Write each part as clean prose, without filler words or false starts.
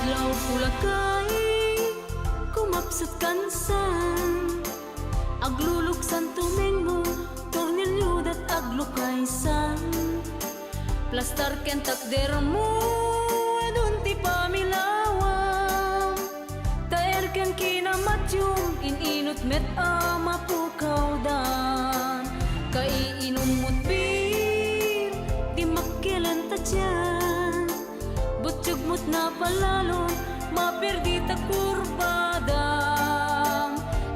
adlaw kulakay kumapsat kansan agluluksan tumeng mo tornilyo dat aglukaysan plastar ken takder mo adun ti pamilawam taer ken kinamatyong ininot met mapukaw dan kaiinom mo't bir di makilan ta dyan butsyog mo't napalalon maperdi ta kurbadam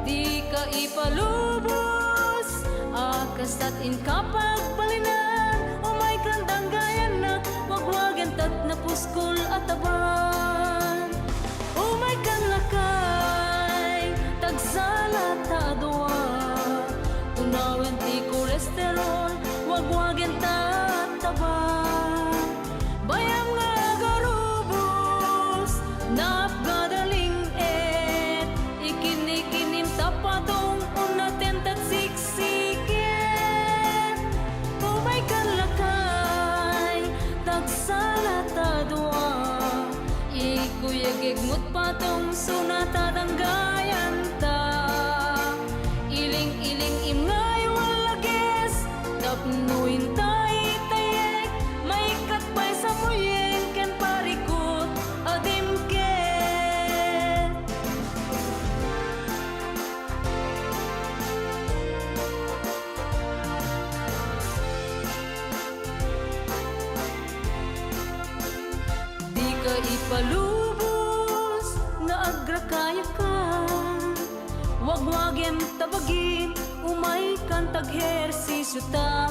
di ka ipalubos akasat in kapag balinan umay kandang gayan na wagwagan tat na puskol at taban umay kan lakay tagsalat ta adwa tunawen ti kolesterol wagwagan tat taban bayam nga garubos napgadaling ikinikinim tapatong unaten tat siksiket umay kan lakay tagsalat adwa ikuyagigmut patong sunata danggayan ta iling-iling imngay walages tapnuin tayo tayek may katbay sa muyen ken parikot adimket di ka ipalubos na agrakaya ka wagwagem tabagin umay kan taghersisyo ta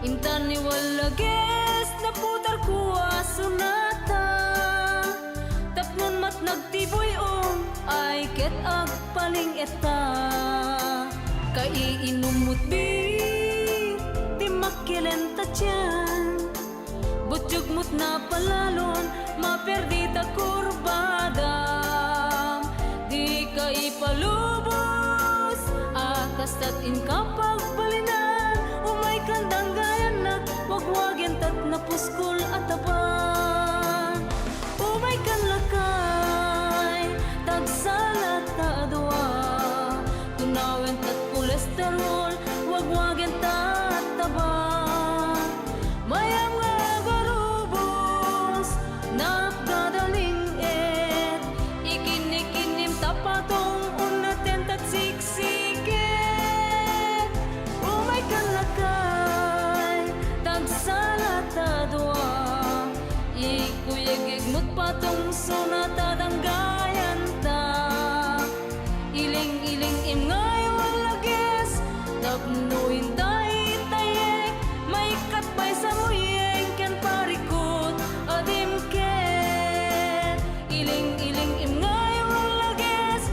intan ni walages na putar kuwa sunata tapnon mat nagtiboy ay ket agpaling eta kaiinom mo't bir di makilen ta dyan butsyog mo't napalalon maperdi ta kurbadam di ka ipalubos akastat in kapag balinan umay kandang gayan na wagwagen tat na puskol at taban umay kan lakay tagsalat ta adwa tunawen tat kolesterol wagwagen tat taban mayam nga garubos napgadaling ikinikinim tapatong unaten tat siksiket umay kan lakay tagsalat adwa ikuyagigmut patong sunata danggayan ta iling-iling imngay walages tapnuin tayo tayek may katbay sa muyeng ken parikot adimket iling-iling imngay walages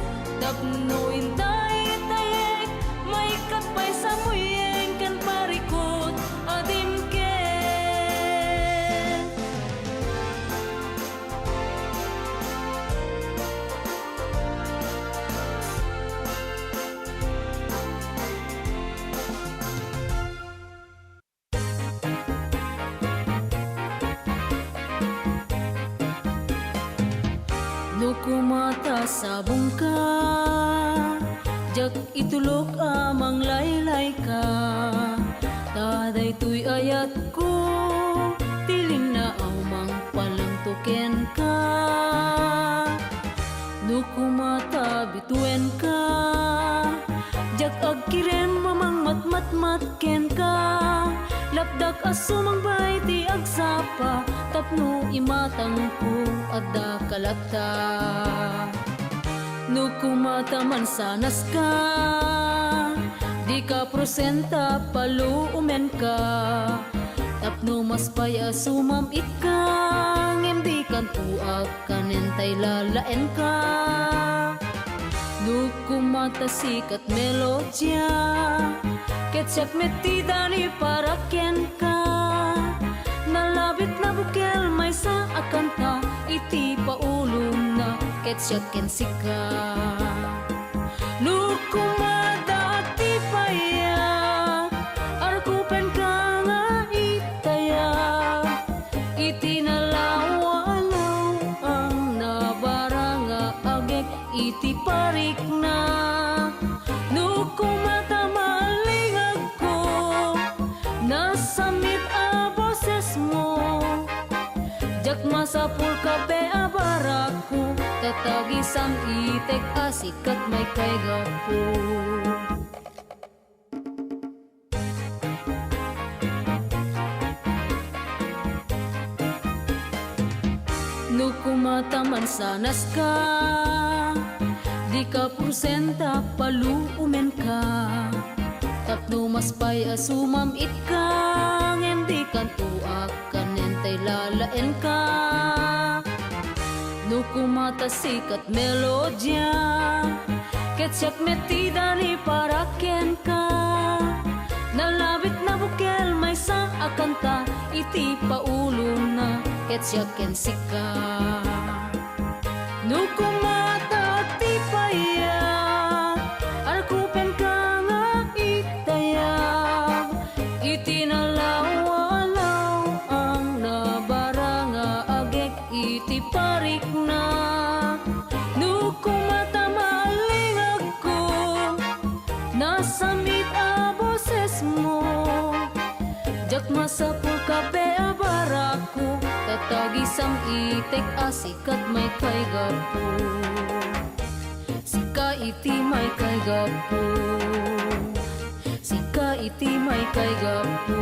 tapnuin tayo tayek may katbay sa muyeng ken parikot adimket no kumata sabong ka jak itulok amang laylay ka taday tuy ayat ko tiling na awmang palang token ka no kumata bituen ka jak agkiren mamang matmatmat ken ka lapdak asumang bay ti agsapa tapno imatang ko adda kalapta no kumata man sanas ka di ka prosenta paluumen ka tapno mas paya sumam ikang hindi kan tuak kanentay lalaen ka no kumata sikat melodya ketsak metida ni paraken ka nalabit na bukel may sa akanta iti paulong na ketsak ken sika no kumata ti paya arkupen ka nga itaya iti nalawalaw iti parik na. No kumata malingag ko, nasamit a boses mo. Jak masapul ka be a baraku, tatagisang itek asikat may kay gapo. No kumataman sanas ka, di ka prosenta paluumen ka. Tapno mas pay asumam it ka, hindi kan tuak kanentay lalaen ka. No kumata sikat melodya, ketsak metida ni paraken ka. Nalabit na bukel may sa akanta, iti paulo na ketsyaken sika. No kumata ti paya, arkupen ka nga itaya. Iti nalaw-alaw ang nabara nga agek iti parik na. No kumata malingag ko, nasamit a boses mo. Jak masapul ka be a baraku, tatagisang itek asikat may kay gapo. Sika iti may kay gapo, sika iti may kay gapo.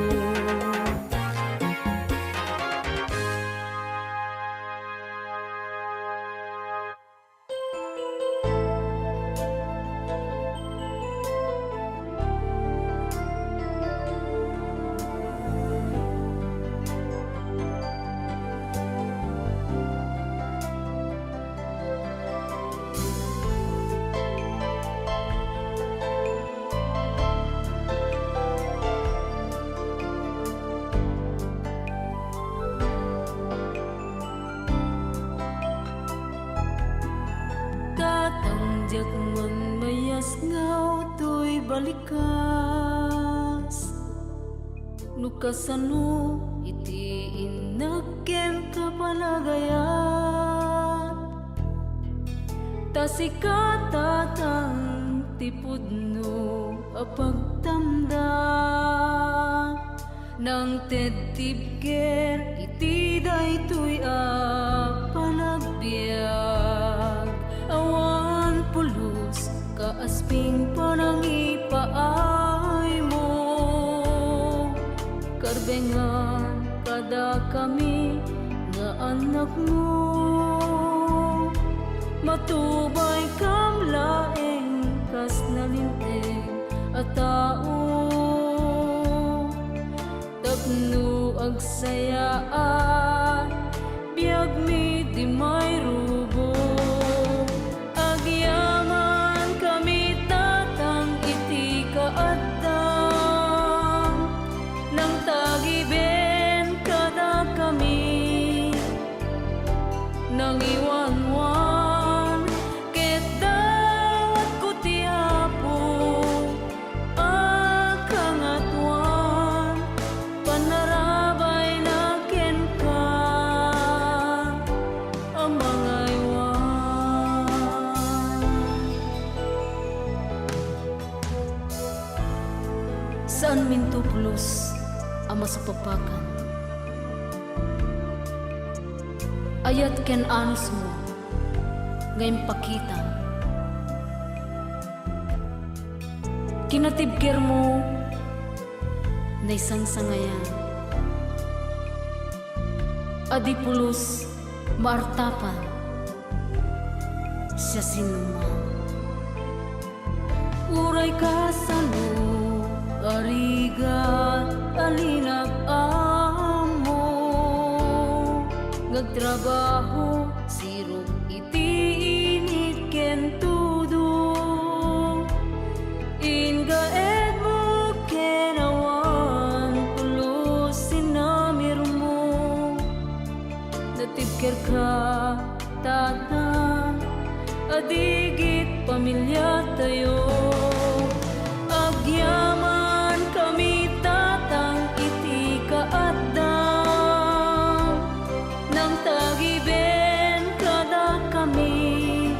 Katangjak man mayas ngaw to'y balikas. Nukasano iti inakken kapalagayan. Tasikatatang tipudno apagtamda. Nang tedtibker iti daytoy a panagbiag. Awan pulos kaasping panangipaay mo. Karbengan kada kami nga anak mo. Matubay kam laeng kas nalinteng a tao. Tapno agsayaan biag mi di may rubo. Agyaman kami tatang iti kaadam. Nang tagiben kada kami, nang iwanwan ket dawat ko ti Apo. Akangatuan panarabay na ken ka ang mga iwan. Saan mintuplos ang masupapakan? Ayat ken anos mo ngayon pakitan. Kinatibker mo na isang sangayan. Adipulos maartapan siya sinuman. Uray ka sa arigat alinag amo. Ngagtrabaho siro iti init ken tudo. Ingaed mo kenawan pulos sinamir mo. Natibker ka tata adigit pamilya tayo. Agyaman kami tatang iti kaadam. Nang tagiben kada kami,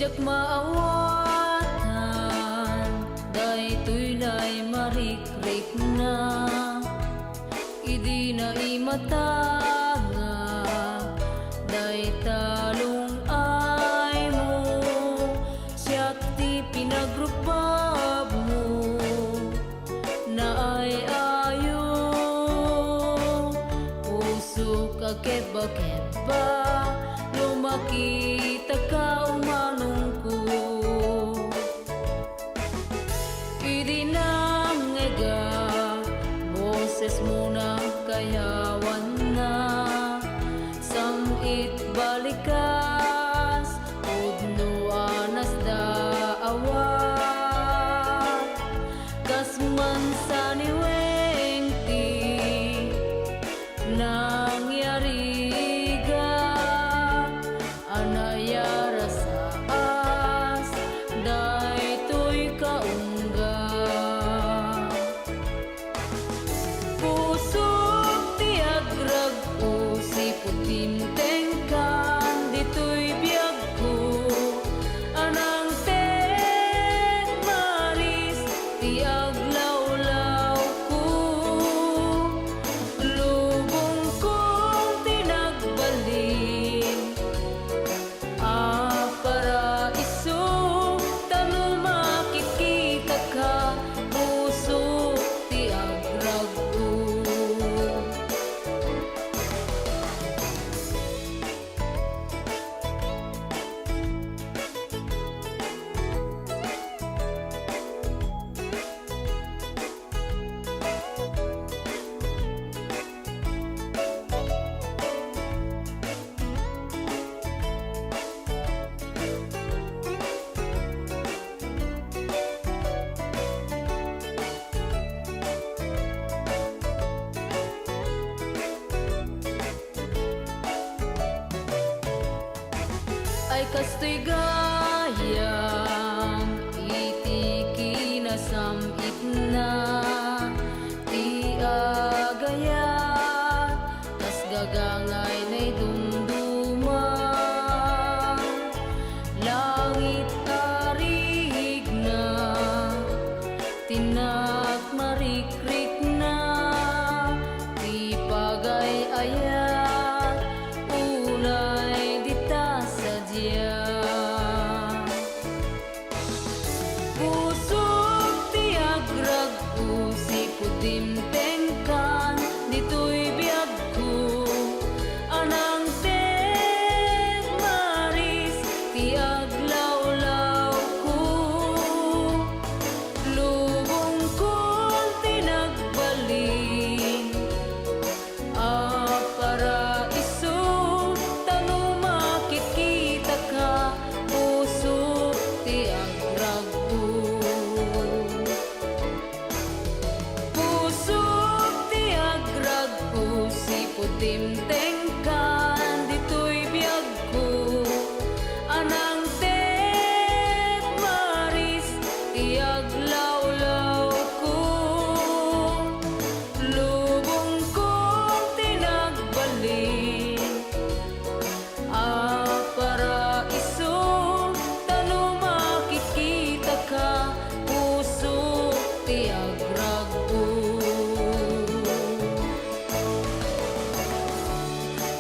Jak maawatan, daytoy lay marikrik na, idi na imatanga, day talong ay mo, siyak ti pinagrupab mo, na ay ayo, puso ka keba-keba, lumakita ka umanong ko. Idi nang ega, boses mo na kayawan na, samit balikas, udno anas daawat, kasman sa niwengti, nangyariga, anayara sa as, daytoy kaungga. Pusok tiagrag ko, siputin tengkan, ditoy biyag ko, anang tek maris, tiaglawlaw ko, lubong kong tinagbalin, paraiso, tano makikita ka, puso tiagrag ko. Ay kastoy gayam, iti kinasamit na, ti agayat, tas gagangay na'y dumduma, langit tarig na, tinak marikrik na, ti pagay-ayat, ulay dita sadya. Pusok tiagrag ko, siputim tengkan, ditoy biyag ko, anang tek maris, tiaglawlaw ko, lubong kong tinagbalin, paraiso, tano makikita ka, puso tiagrag ko. Puso tiagrag ko, siputim tengkan, ditoy biyag ko, anang tek maris, tiaglawlaw ko, lubong kong tinagbalin, paraiso, tano makikita ka, puso tiagrag ko.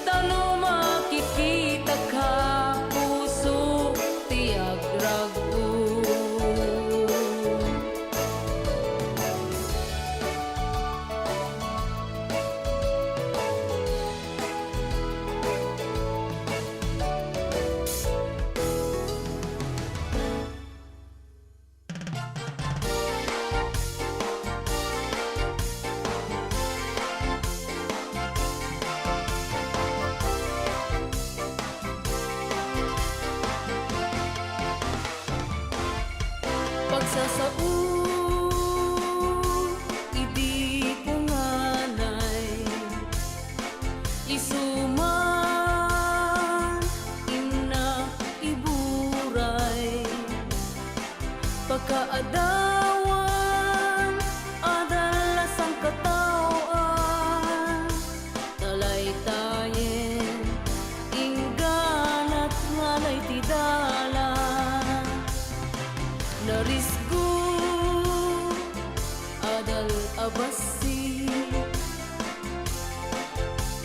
Tano makikita ka, puso tiagrag ko. Pagsasao, idi ko nganay, isuman, ina iburay, pagkaadawan, adalas ang katawan, talay-tayen, inggan at ngalay tidala. narisgo adal abasi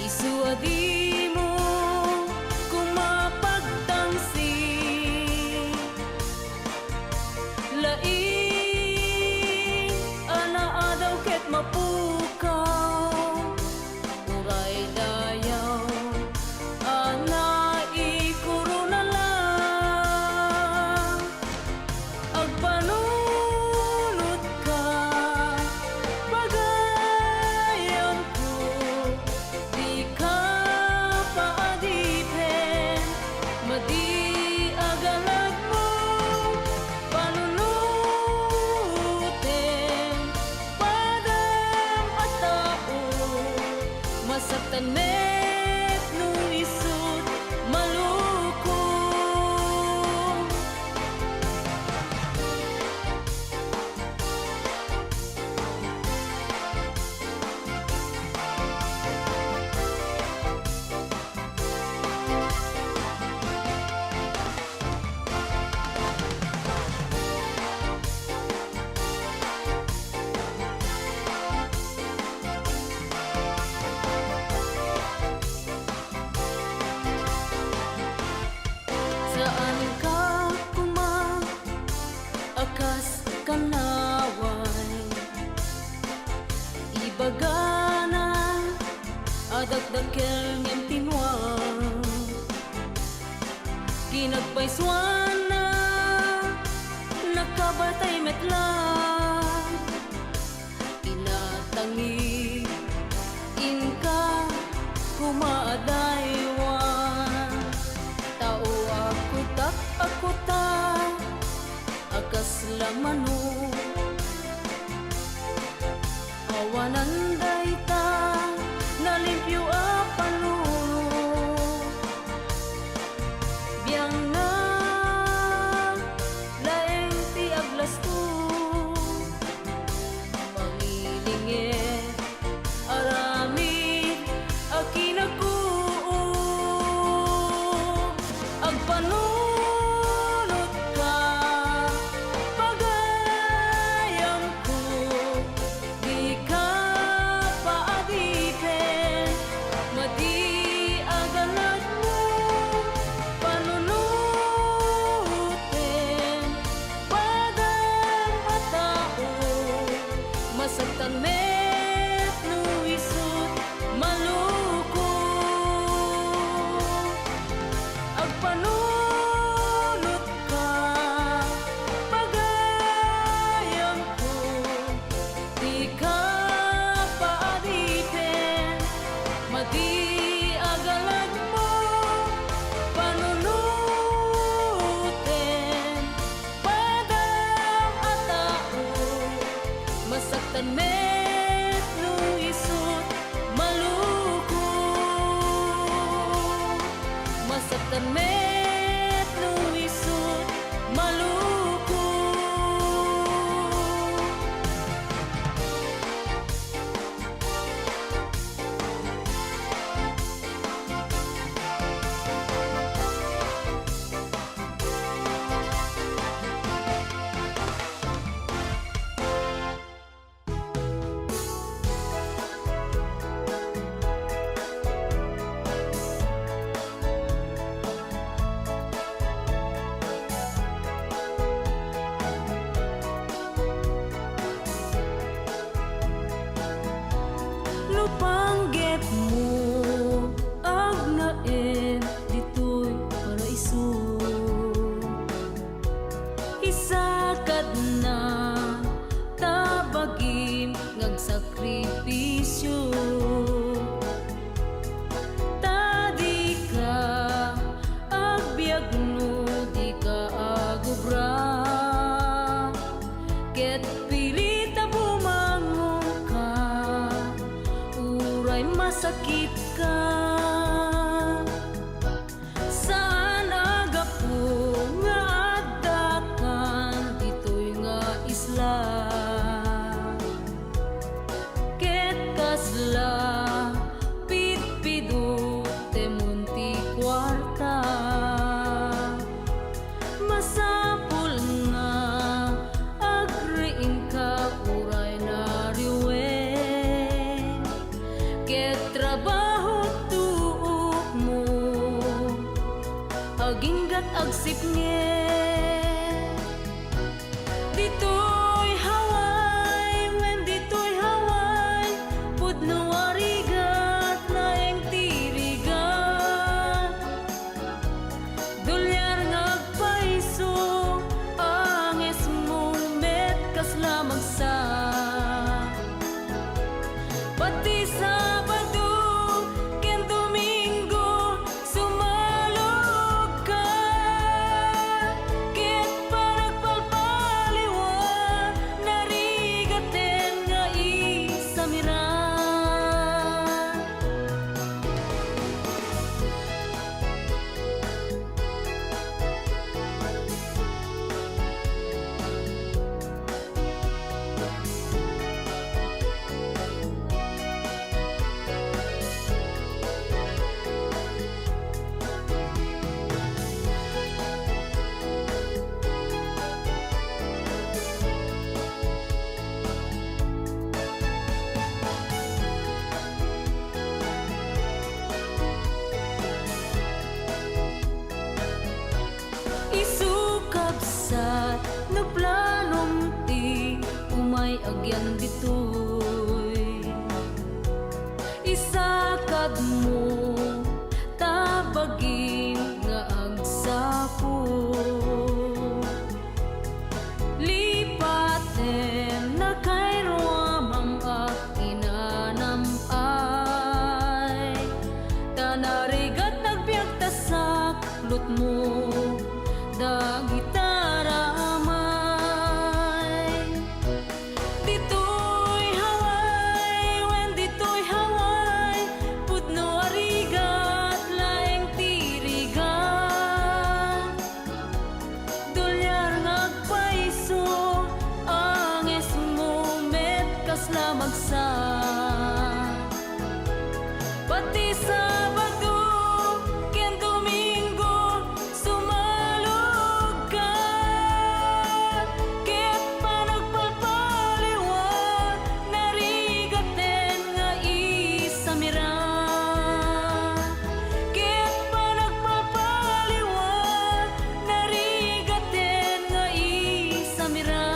isuadi mo kung mapagtangsi laing anaadaw ket mapukaw uray dayaw ana ikuro na lang agpanunot ka pagayam ko di ka paadipen madi agalag mo panunutin padam at tao masaktan met no isut maluko saan ka akas kanaway ibagana adagdakel ngem tinwang kinagpaiswan na nakabatay metlang inatangi inka kumaadaywan tao ako ta akas lamano awanan dayta nalimpyo apano biyang na laeng ti aglas ko pangilinget aramid akinako agpanunot ka pagayam ko di ka paadipen madi agalag mo panunutin padam at tao masaktan met no isut maluko agpanunot ka pagayam ko di ka paadipen madi agalag mo panunutin padam at tao masaktan met no isut maluko masaktan met no isut maluko lupanggep mo agnaen ditoy paraiso isakad na tabagim ngagsakripisyo tadi ka agbiag no di ka agubra ket pilita bumangon ka uray masakit ka saan agapo nga agdakan ditoy nga isla ket kasla pitpido temunti kwarta masapul nga magsipnget. Dito'y Hawaii, when dito'y Hawaii, pudno arigat laeng tirigat. Dolyar ngagpaiso, anges mong met kasla magsa. Pati Sabado, ken Domingo, sumalog ka. Ket panagpalpaliwa, narigaten nga isamira. Isukabsat no planom ti umay agyan ditoy. Isakad mo tabagin nga agsapo. Lipaten na kay ruamang akinanamay. Tanarigat nagbiag tasak lut mo da gitara amay. Dito'y Hawaii, when dito'y Hawaii, pudno arigat laeng tirigat. Dolyar ngagpaiso, anges mo met kasla magsa. Pati Sabado, ken Domingo, sumalog ka. Ket panagpalpaliwa, narigaten nga isamira. Ket panagpalpaliwa, narigaten nga isamira.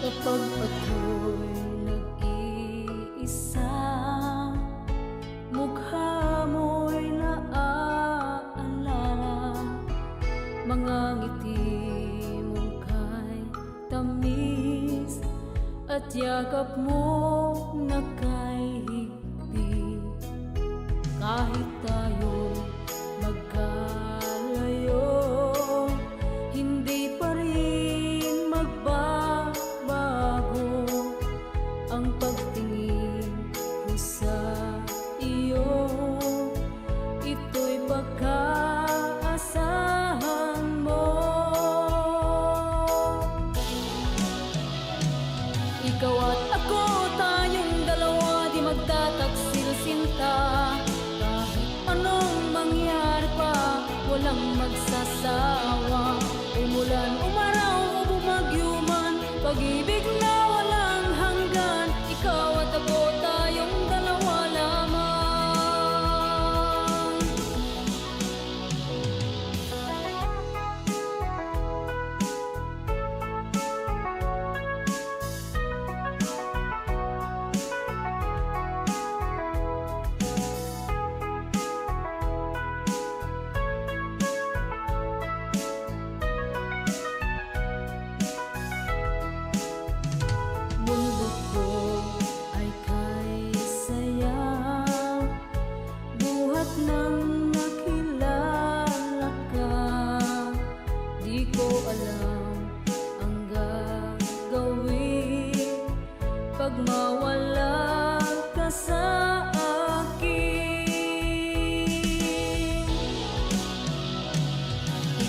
Kapag ako'y nag-iisa, mukha mo'y naaalala. Mga ngiti mong kay tamis, at yakap mo na kay higpit. Kahit tayo'y magkalayo, hindi pa rin magbabago ang pagtingin ko sa iyo. Ito'y pagkaasahan mo. Ikaw at ako, tayong dalawa, di magtataksil sinta. Kahit anong mangyari pa, walang magsasawa. Umulan, umaraw, o bumagyuman, pag-ibig na walang hanggan. Ikaw at ako, tayong dalawa lamang.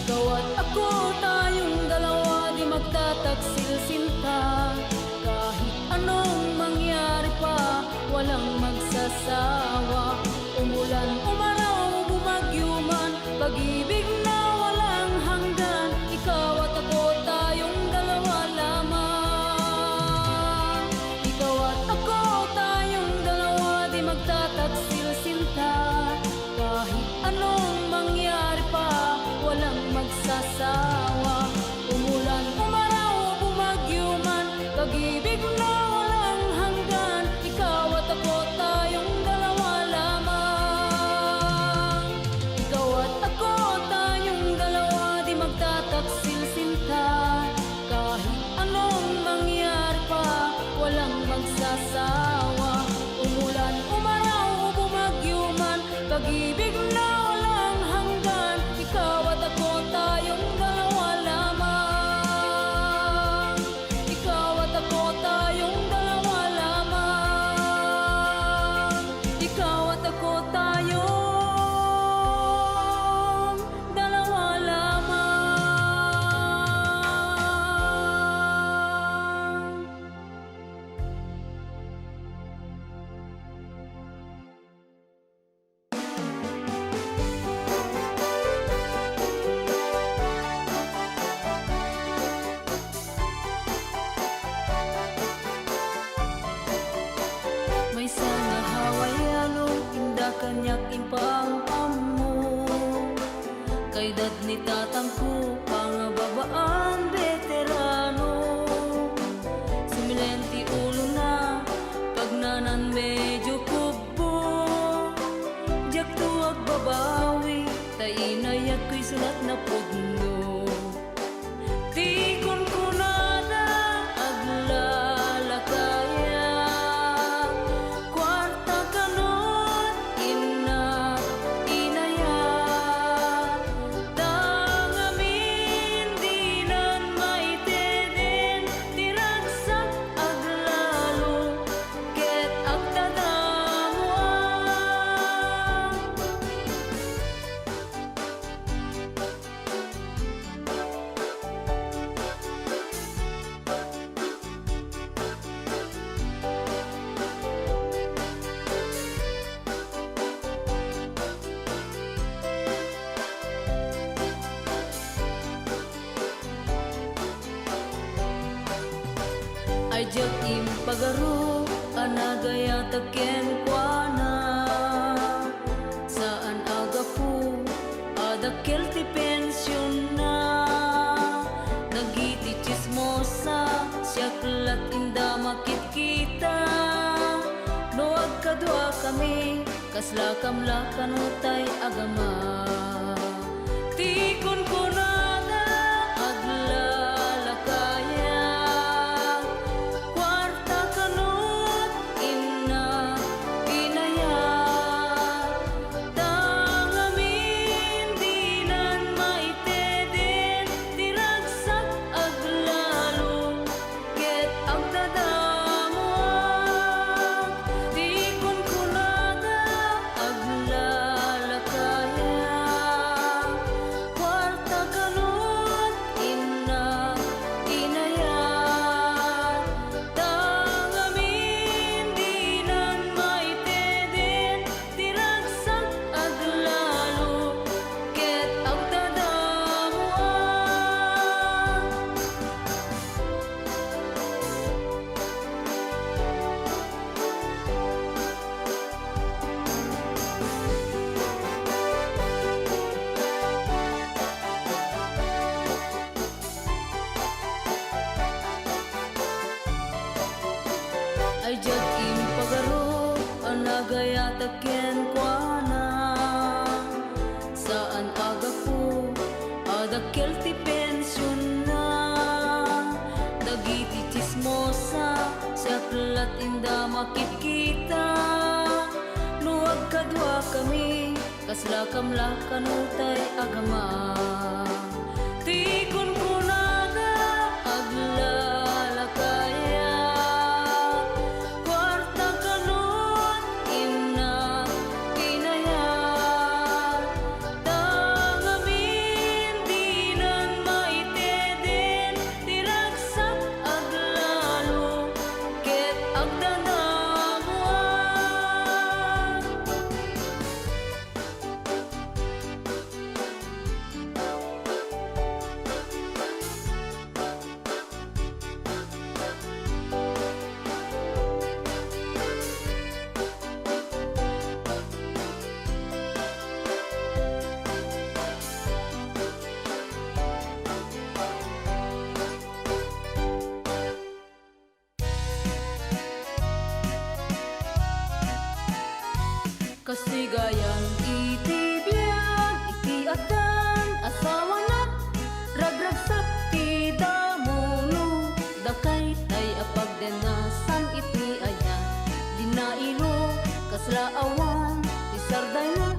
Ikaw at ako, tayong dalawa, di magtataksil sinta. Kahit anong mangyari pa, walang magsasawa. Umulan, umaraw, bumagyo man, pag-ibig na walang hanggan. Ikaw at ako, tayong dalawa lamang. Ikaw at ako, tayong dalawa, di magtataksil sinta. Kahit anong mangyari pa, walang magsasawa. Umulan, umaraw, bumagyo man, pag-ibig na walang hanggan. Ikaw at ako, tayong dalawa lamang. Ikaw at ako, tayong dalawa, di magtataksil sinta. Kahit anong mangyari pa, walang magsasawa. Umulan, umaraw, bumagyo man, pag-ibig na walang hanggan. Ikaw at ako, tayong dalawa lamang. Ikaw at ako, tayong dalawa lamang. Ikaw at ako, tayong dalawa lamang. May sana hawayalo, inda kanyak impang amo. Kay dad ni tatangko, pangababaan veterano. Sumilenti ulo na, pagnanan medyo kubo. Jak tuwag babawi, tainayag ko'y sulat na pudno. Tikon ko nada, aglalakaya. Kwarta kanon, ina, inaya. Tangamin, dinan maiteden, tiragsak aglalo, ket agtadamuan. Ay jak impagaro, anagaya taken kuana. Saan aga po, adakel ti pensyon na. Nagiti chismosa, siyaklat inda makikita. No agkadwa kami, kaslakam-lakan utay agama. Tikon ko nada, aglalakaya. Kwarta kanot, ina, inaya. Tangamin, dinan maiteden, tiragsak aglalo, ket agtadamuan. Tikon ko nada, aglalakaya. Kwarta kanot, ina, inaya. Tangamin, dinan maiteden, tiragsak aglalo, ket agtadamuan. Ay jak impagaro, anagaya taken kuana. Saan aga po, adakel ti pensyon na. Dagiti chismosa, siyaklat inda makikita. Nuwag kadwa kami, kaslakam-lakan utay agama. Tikon ko nada, aglalakaya. Kwarta kanot, ina, inaya. Tangamin, di Kasigayang iti biyag iti adan asawa na ragrag sakti damuno dakay tay apagden na san iti aya dinailo kasla awan ti sarday na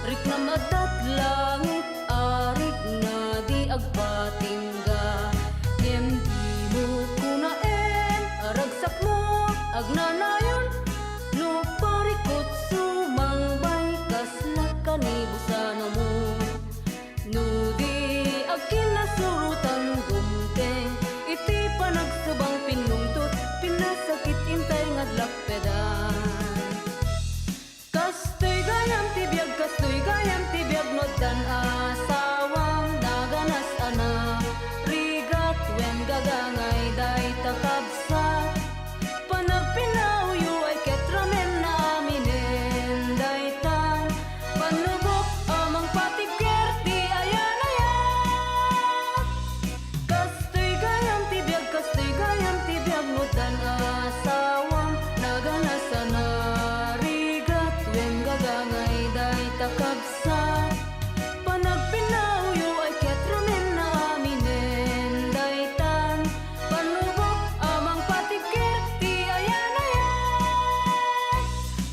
riknam adat langit arig na di agpatingga kem di mo kunaen aragsak mo agnanayon no parikot sumangbay kasla kanibusan mo no di akin nasurutan gumteng iti panagsubang pinungtot pinasakit intay ngadlakpedan kastoy gayam tibiyag no dan asawang naganas ana rigat wen gagangay day takabsa panagpinauyo ay ketramen na aminen daytan panubok amang patikyer ti ayan kastoy gayam tibiyag no dan asawang naganas ana rigat wen gagangay day takabsa panagpinauyo ay ketramen na aminen daytan panubok amang patikyer ti ayan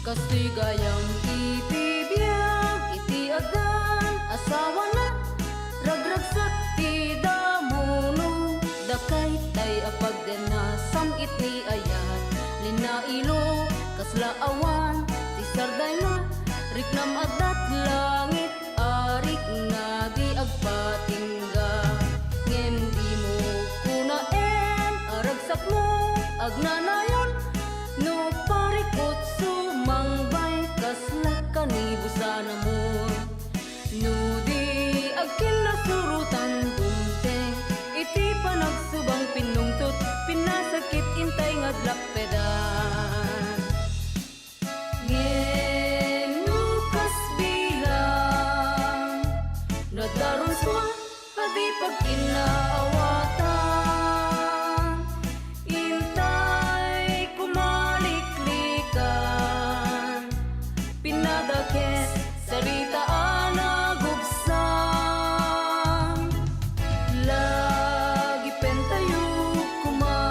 kastoy gayam iti biyag iti adan asawa na ragragsak ti damuno dakay tay apagden na samit ni ayat linailo kasla awan ti sarday na riknam adat langit arik na di agpatingga ngem di mo kunaen aragsak mo agnanayon no parikot sumangbay kasla kanibusan mo no di agkin nasurutan gumteng iti panagsubang pinungtot pinasakit intay ngadlakpedan ngeno kasbilang nadaron swa adi pagkinaawatan intay kumaliklikan pinadakes saritaan nagubsan lagi pentayo kuma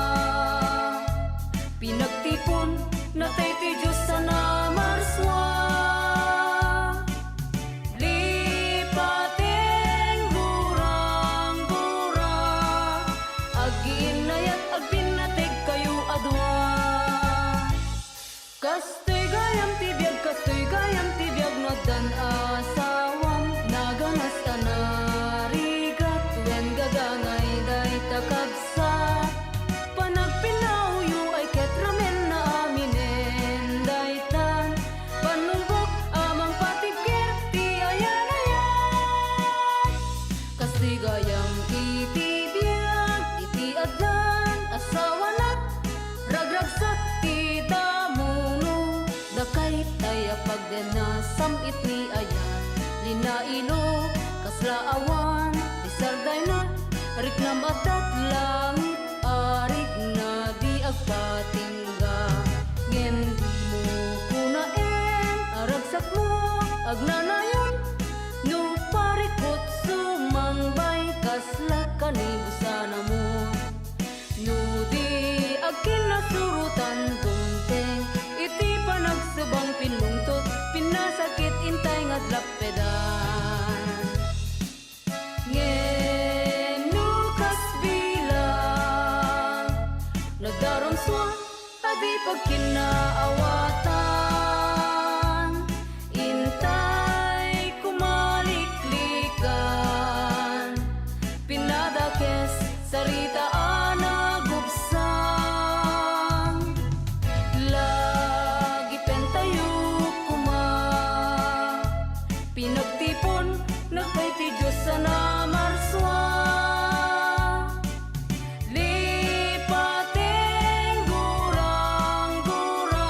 pinagtipon natay ti Diyos sa namarswa lipating gurang-gura aginayat agpinatig kayo adwa kastoy gayam tibiyag no dan asawam naganas ana rigat wen gagangay day takabsa panagpinauyo ay ketramen na aminen daytan panubok amang patikyer ti ayan kastoy gayam iti biyag iti adan asawa na ragragsak ti damuno dakay tay apagden na samit ni ayan linailo kasla awan ti sarday na riknam adat langit arig na di agpatingga ngem di mo kunaen aragsak mo agnanayon no parikot sumangbay kasla kanibusan mo no di agkin nasurutan gumteng iti panagsubang pinungtot pinasakit intay ngadlakpedan ngeno kasbilang nagdaron swa adi pagkinaawatan intay kumaliklikan pinadakes saritaan nagubsan lagi pentayo kuma pinagtipon nagkay ti Diyos sa namarswa lipating gurang-gura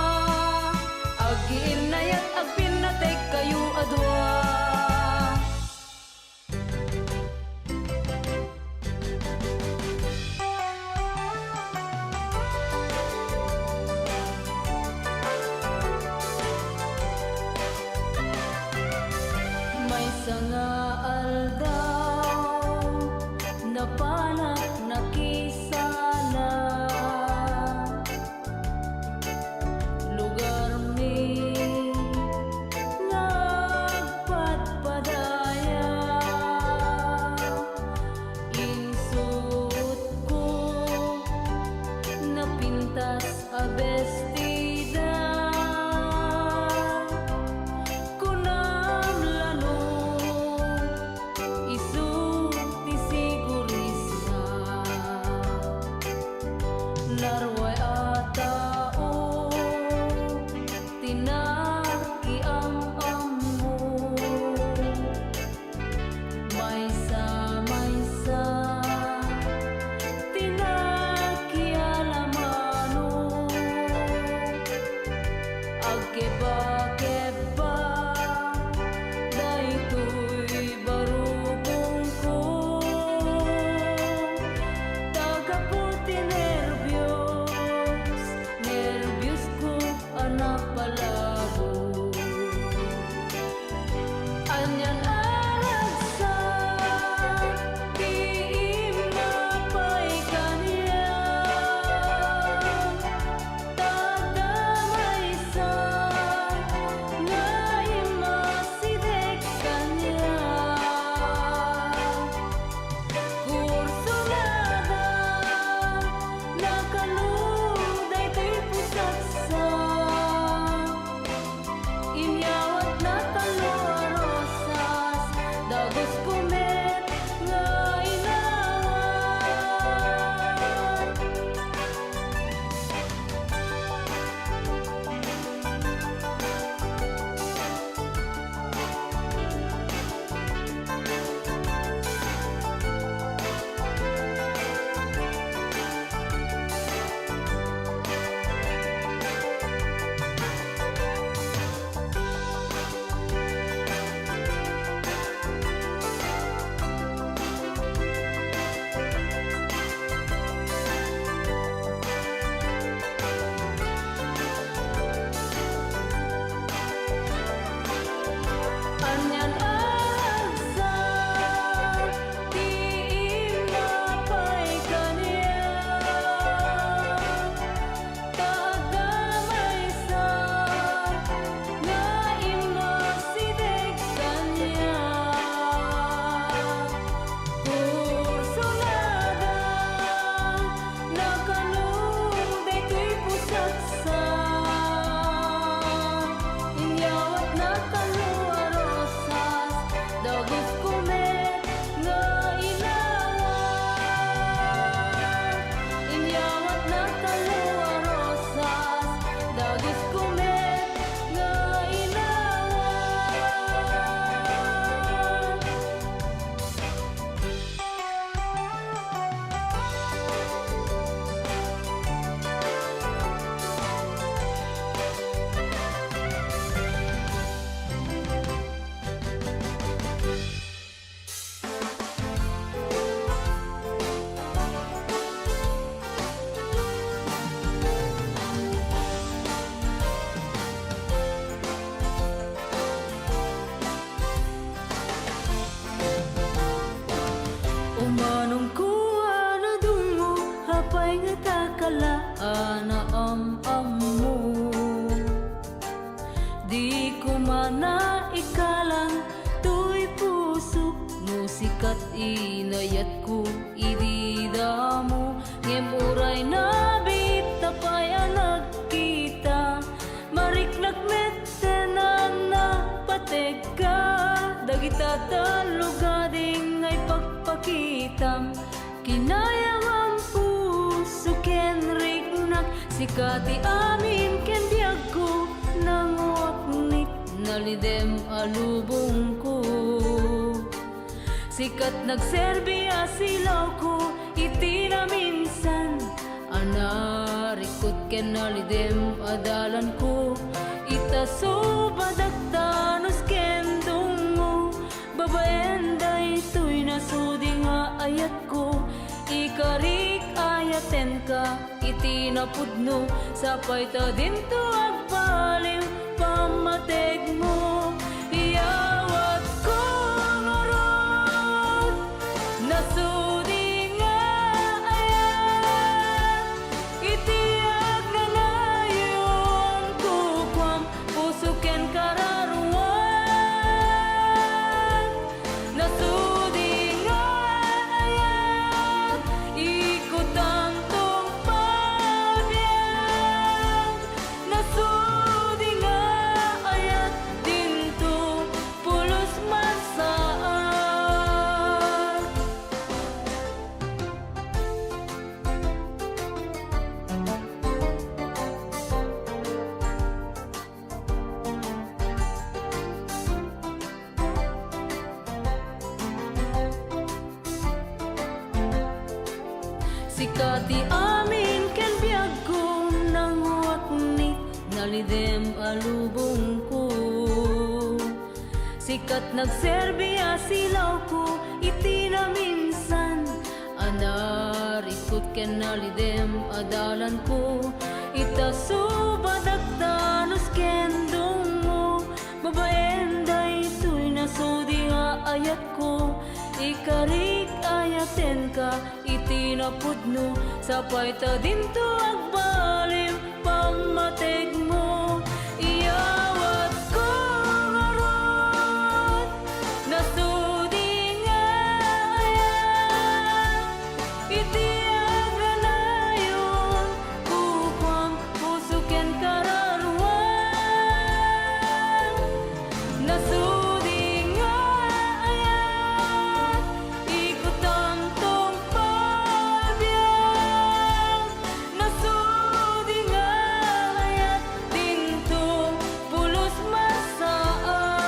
inayat ko idida mo ngem uray nabit tapaya nagkita mariknak mettenan na pateka dagita talugading ay pagpakitam kinayang ang puso ken rignak sikati amin ken biyag ko nanguaknit nalidem alubong ko sikat nagserbiya silaw ko iti na minsan anarikot ken nalidem adalan ko itaso badagtanos ken dungo babaen day tuy nasudi nga ayat ko ikarik ayaten ka iti napudno sapay ta dinto agpaliw pamateg mo iyawat ko ngarod nasudi nga ayat iti agnanayon kukwam puso ken kararuan nasudi nga ayat ikot ang tong pabiyag nasudi nga ayat dinto pulos masaat sikati amin ken biyag ko nanguaknit nalidem alubong ko sikat nagserbiya silaw ko iti na minsan anarikot ken nalidem adalan ko itaso badagtanos ken dungo babaen day tuy nasudi nga ayat ko ikarik ayaten ka iti napudno sapay ta dinto agbalim pamateg mo iyawat ko ngarod nasudi nga ayat iti agnanayon kukwam puso ken kararuan nasudi nga ayat ikot ang tong pabiyag nasudi nga ayat dinto pulos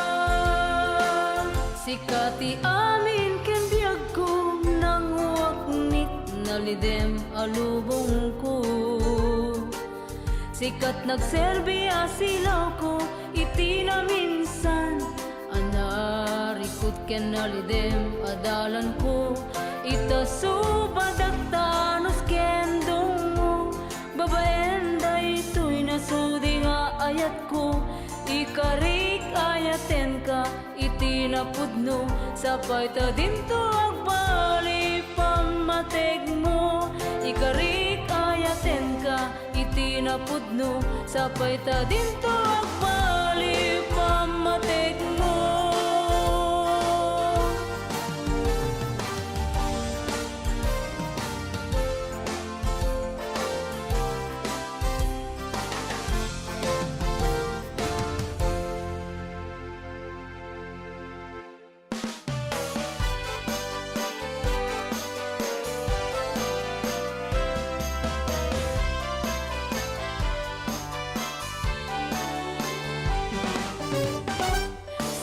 masaat sikati amin ken biyag ko nanguaknit nalidem alubong ko sikat nagserbiya silaw ko iti na minsan anarikot ken nalidem adalan ko itaso badagtanos ken dungo babaen day tuy nasudi nga ayat ko ikarik ayaten ka iti napudno sapay ta dinto agbali pamateg mo ikarik ayaten ka iti napudno sapay ta dinto agbali pamateg mo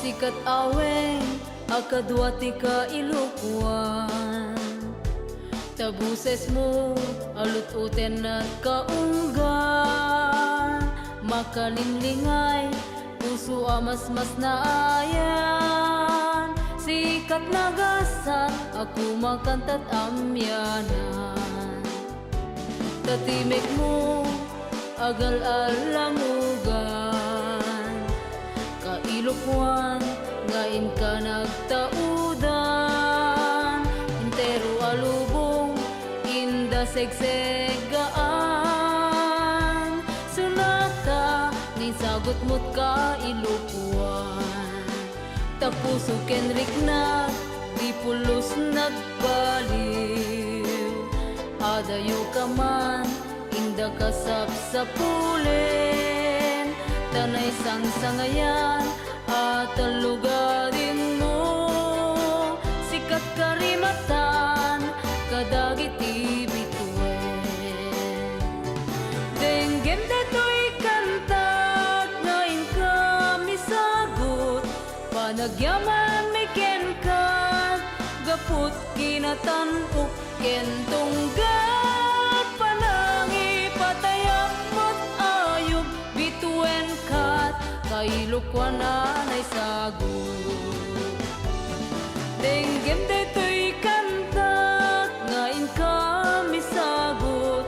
sikat aweng akadwa ti kailukuan tabuses mo alututen at kaunggan makalinlingay puso amas-mas na ayan sikat nagasat ako makantat amyanan tatimek mo agal-alamugan kailukuan ngain ka nagtaudan intero alubong inda segsegaan sunata ni sagot mo't kailukuan tapuso ken rikna di pulos nagbaliw. Adayo ka man, inda ka sapsapulin, tanay sang-sangayan at lugarin mo. Sikat karimatan, kadagiti bituin. Denggem deto'y kantag, ngayon kami sagot, panagyaman may kenkat, gaput kinatanok, kentunggat, panangi patayap mo't ayog, bituin kat, kailukwanan ay sagot. Denggem deto'y kantag, ngayon kami sagot,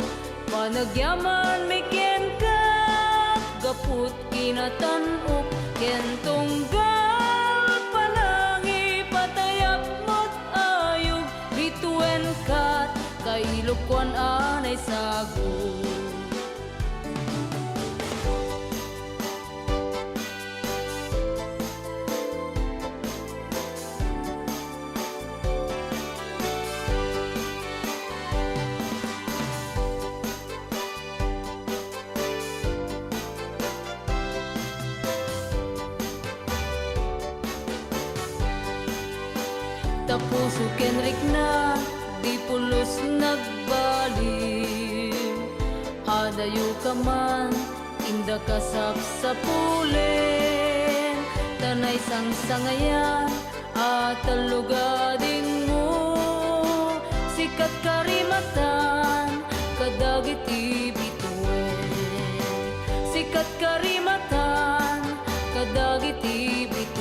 panagyaman may kenkat, gaput kinatanok, kentunggal, panangi patayap mo't ayog, bituin kat, kailukwan anay sagot. Tapos ukenrik na, di pulos nagbaliw. Adayo ka man, inda ka sapsapulin, tanay sang-sangayan at lugadin mo. Sikat karimatan, kadagiti bituin. Sikat karimatan, kadagiti bituin.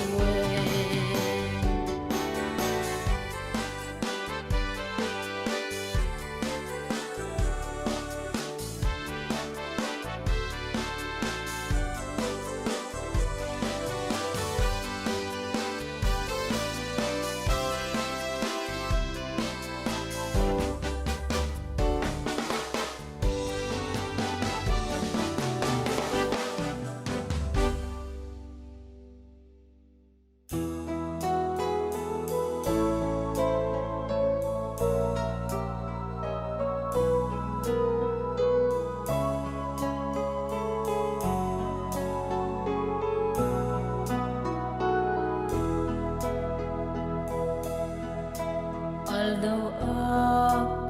Aldaw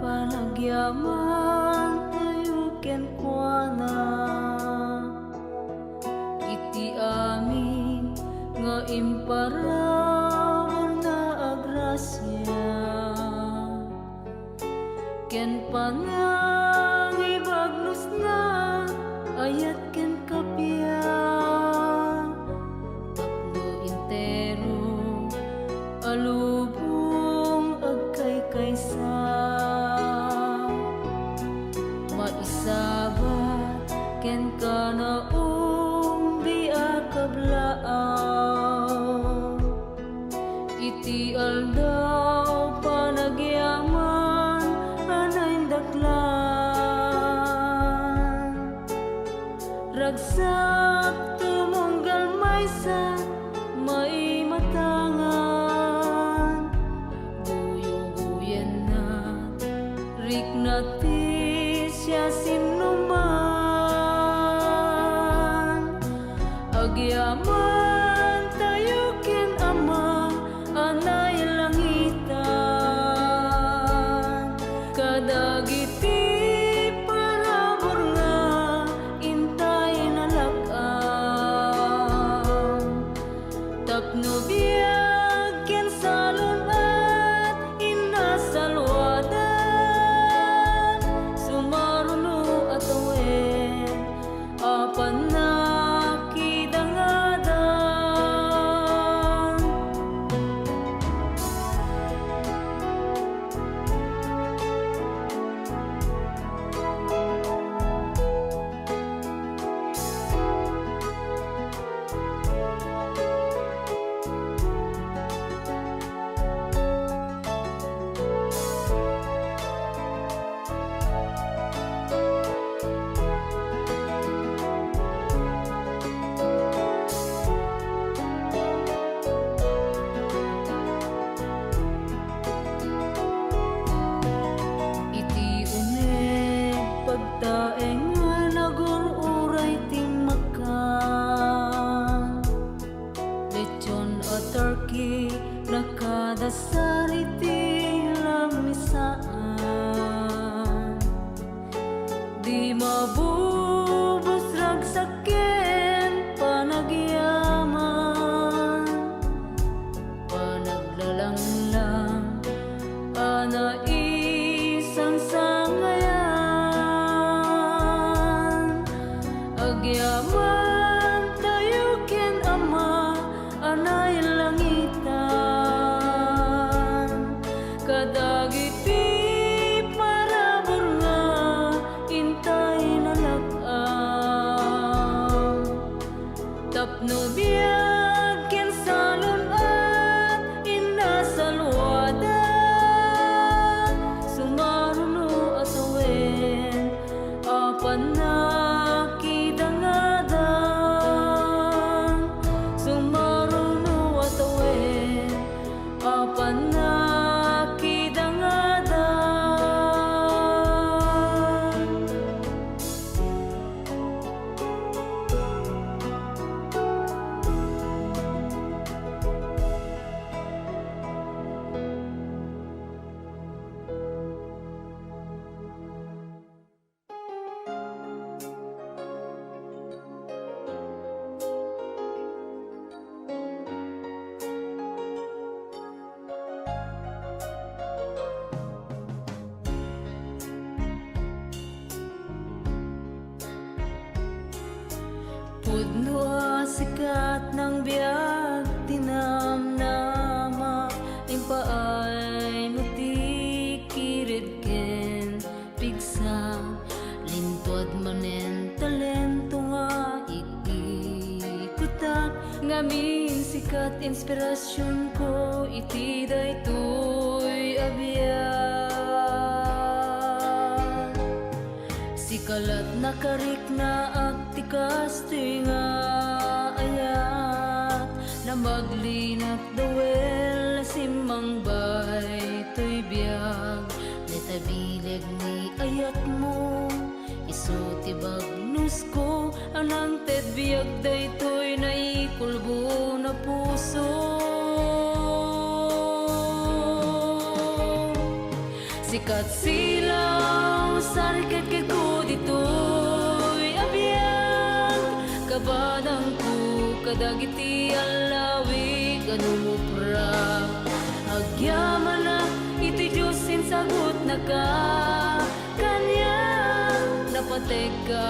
panagyaman tayo kenkwana, iti amin nga imparawar na agrasya, ken pangangibagnos na ayat ken kapya, tapno intero alubong agkay-kaysa, maisabat ken kanaong biya kablaaw, iti aldaw panagyaman anay daklan, ragsak tumunggal maysa may matangan, guyo-guyen na riknati siya sinuman, agyaman tayo ken ama anay langitan, kadagiti parabor nga intay nalakam, tapno biag ken salon at inasalwadan, sumaruno isang sangayan. Agyaman tayo ken Ama anay langitan, kadagiti parabor nga intay nalak-am. Tapno biag ken salon at inasalwada, sumaruno at awen apan nakidangadan, sumaruno at awen apan nakidangadan. Pudno sikat ng biyag tinamnama, ning paay mutikirid ken pigsa, lintod manen talento nga ikikutak, ngamin sikat inspirasyon ko iti daytoy abiyag. Sikalat nakarik na aktikas nga ayat, na maglinat dawel simang bay to'y biyag, netabileg ni ayat mo iso tibagnus ko, anang ted biyag daytoy naikulbo na puso. Sikat silaw sarkat kay ko dito'y abiyag, kabadang ko kadagiti alawig anumupra. Agyaman na iti Diyos sagot na ka kanya, napatek ka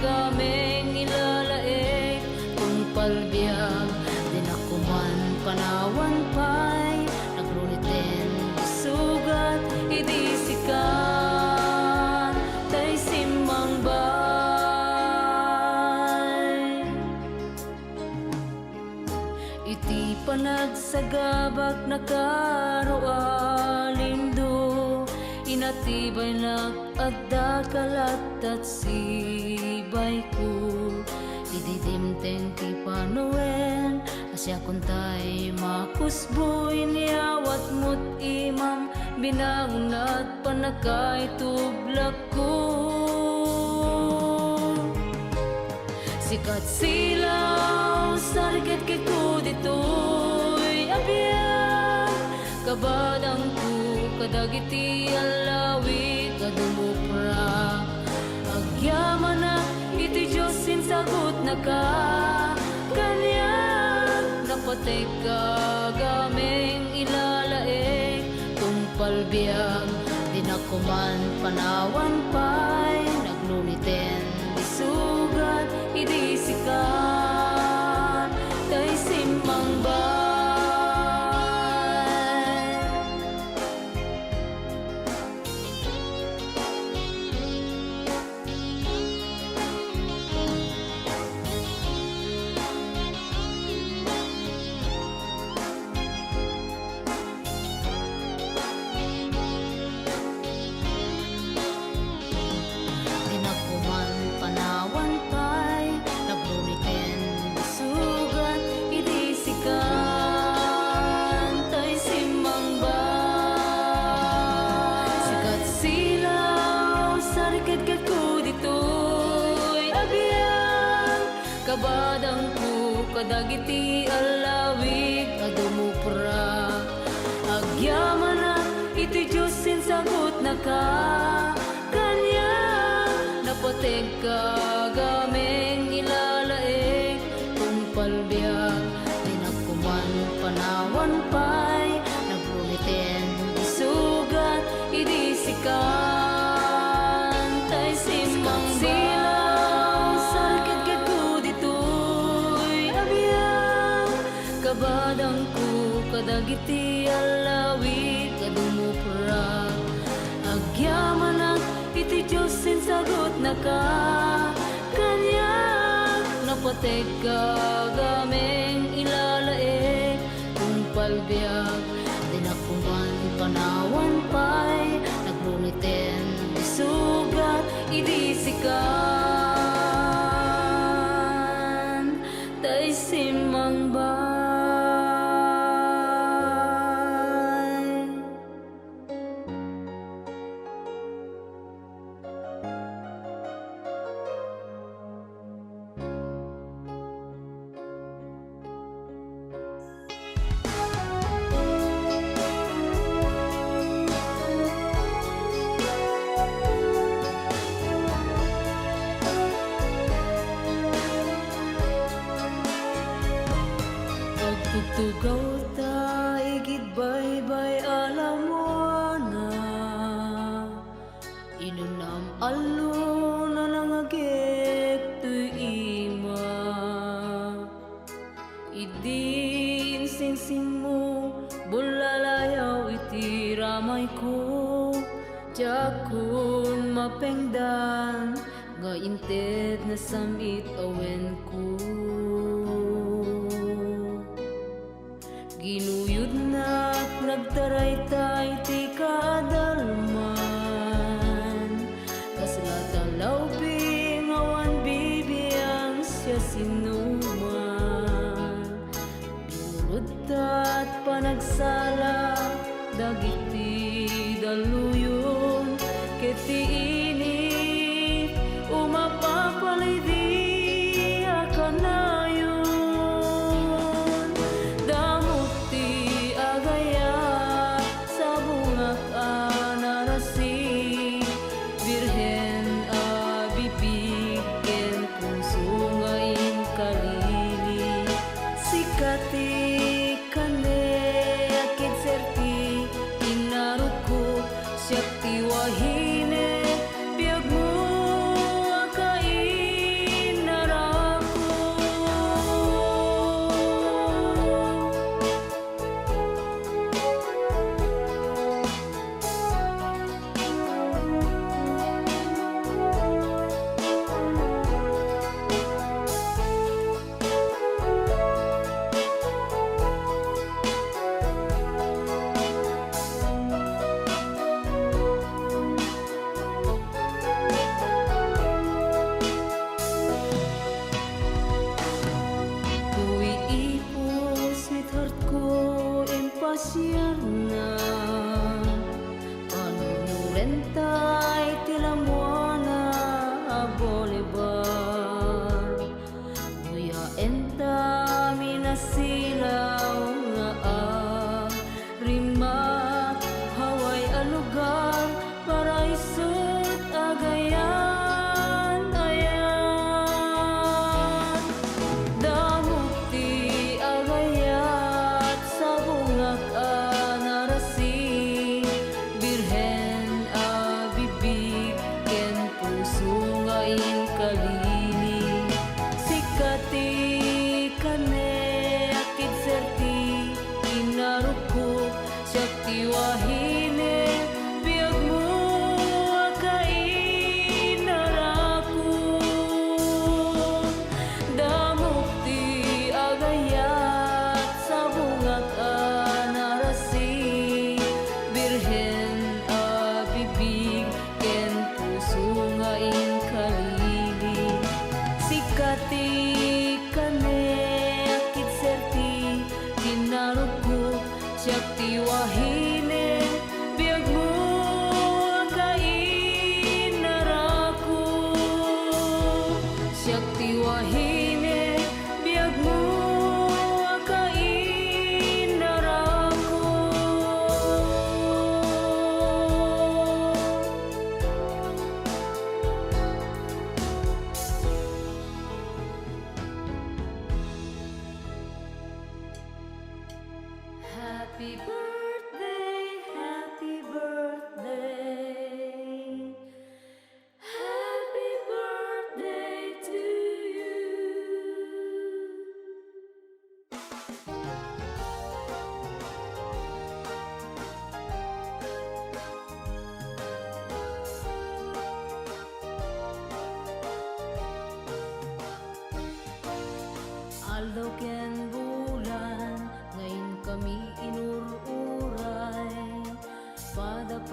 gameng ilalaig kung palbiyag, din ako man panawan pa'y nagrunitin sugat idi sikat tay simang bay. Iti panagsagabak na karualindo, inatibay nakadda kalat at sibay ko, ididimteng ti panawen asya kuntay makusboy niyawat mo't imam, binangunat panakay tublak ko. Sikat silaw sarket kay ko dito'y abiyag, kabadang ko kadagiti alawig kadumupra. Agyaman na iti Diyos sagot na ka kanya, napatek ka gameng ilalaig kung palbiyag, din ako man panawan pa'y naglunitin isugat idi sikat tay simang bay. Kabadang ko kadagiti alawig adumupra. Agyaman na iti Diyos sagot na ka kanya, napateg ka gameng ilalaig kung palbiyag dinagkuman panawan pa'y nagrulitin isugat dagiti alawi kadumupra agyaman iti Diyos sin sagot na ka kanya napateg ka gameng ilalae kung palbiag dinakuman panawan pa'y nagrunitin sugat idisikan tay simang bay. Tugaw ta igid baybay alam mo na inunam alo na nangagek tuy ima idin singsing mo bulalayaw iti ramay ko jakun mapengdan nga inted na samit awen ko ginuyod na nagtaray-tay ti kadalman kaslatalaw bingawan bibiyang siya sinuman durod at panagsala dagiti daluyon keti ini umapapalidi akanayon sikati kane akit serti inaruko syakti wahine biag mo akain narako na panunurentay tilamuana a Bolivar Buya enta minasilaw nga a rimat haway a lugar para isut agayan ayan damukti agayat sa bungak a narasi birhen a bibig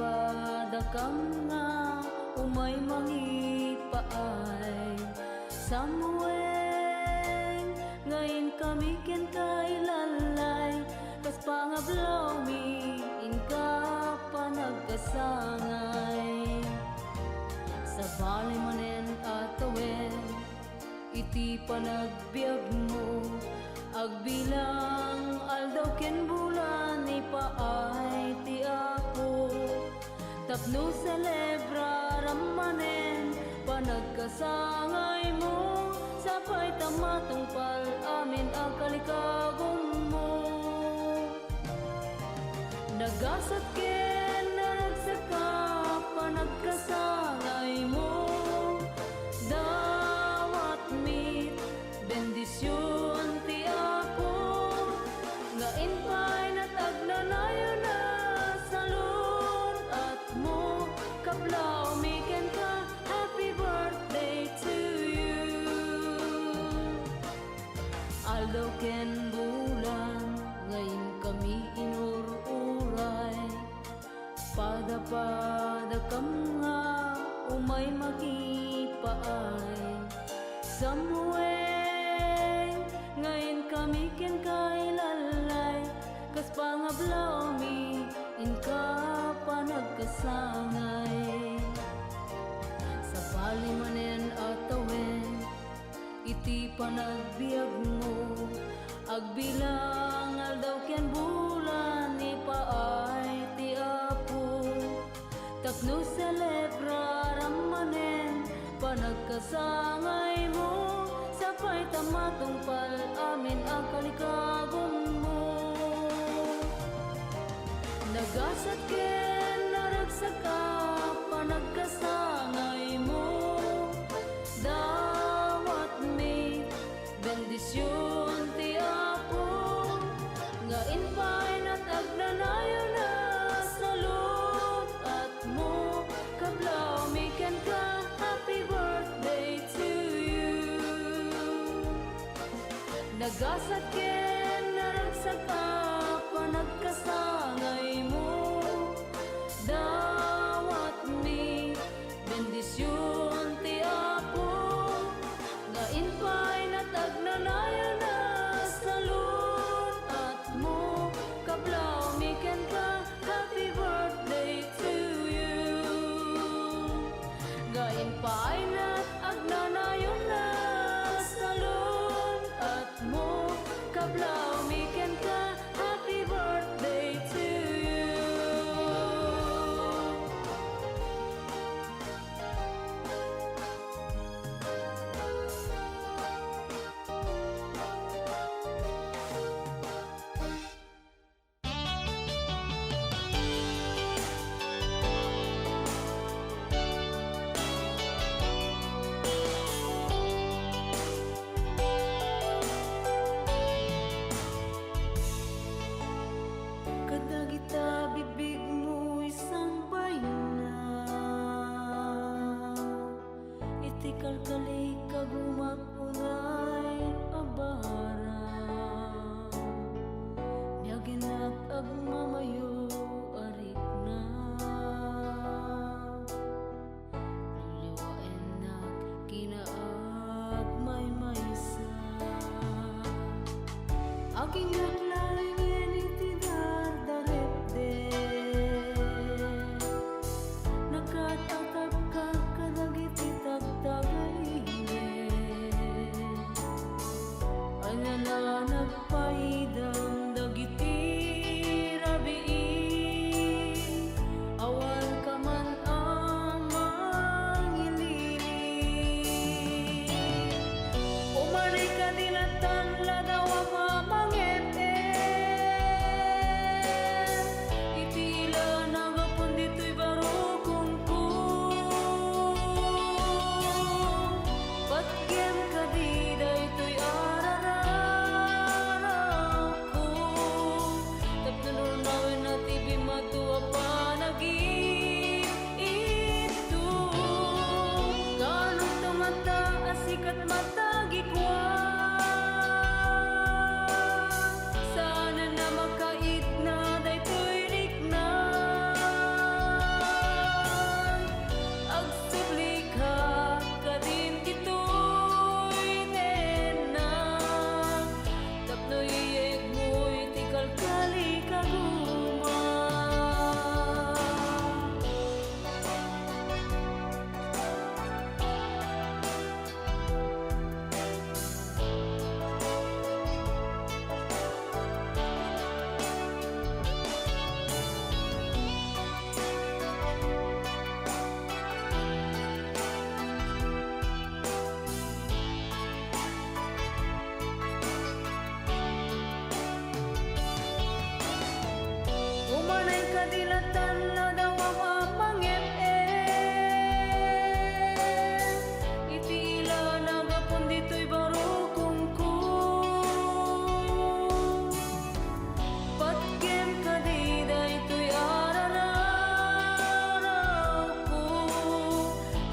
padakam nga umay mangipaay samueng ngayon kami ken kailalay kas pangablaw mi inka panagkasangay sa balay manen atawen iti panagbiag mo agbilang aldaw ken bulan ipaay ti Apo tapno celebra ramanen panagkasangay mo sapay tamatungpal amin ang kalikagong mo nagasat ken naragsaka panagkasangay mo dawat mit bendisyon ti Apo nga inpay natagnanayo na salud at mo kablaw miken ka happy birthday to you aldaw ken bulan ngayon kami inururay pada kam nga umay makipaay samueng ngayon kami ken kailalay kas pangablaw mi inka panagkasangay sa balay manen atawen iti panagbiag mo agbilang aldaw ken bulan ipaay ti Apo tapno celebra ramanen panagkasangay mo sapay tamatungpal amin ang kalikagong mo nagasat ken naragsaka panagkasangay mo dawat mi bendisyon ti Apo nga inpay natagnanayo na salud at mo kablaw miken ka happy birthday to you nagasat ken naragsaka panagkasangay mo dawat mi bendisyon ti Apo nga inpay natagnanayo na salud at mo kablaw miken ka happy birthday to you nga inpay natagnanayo na salud at mo kablaw miken ka happy birthday to you kadagita bibig mo isang bayna iti kalkali kagumakunay abara biyaginak agmamayo arik na liliwaenak kinaag may maysa aking naglalingin iti dardarepde nagkatatap ka kadagiti tagtagayne anya na nagpaidam dagiti rabii awan ka man amang ilili umari ka dinatan ladaw mamangete tanlaw daw mamangep iti ila nagapon dito'y barukong ko patkem kadida ito'y araraw ko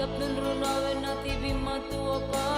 tapnon runawen na tibi matuwa pa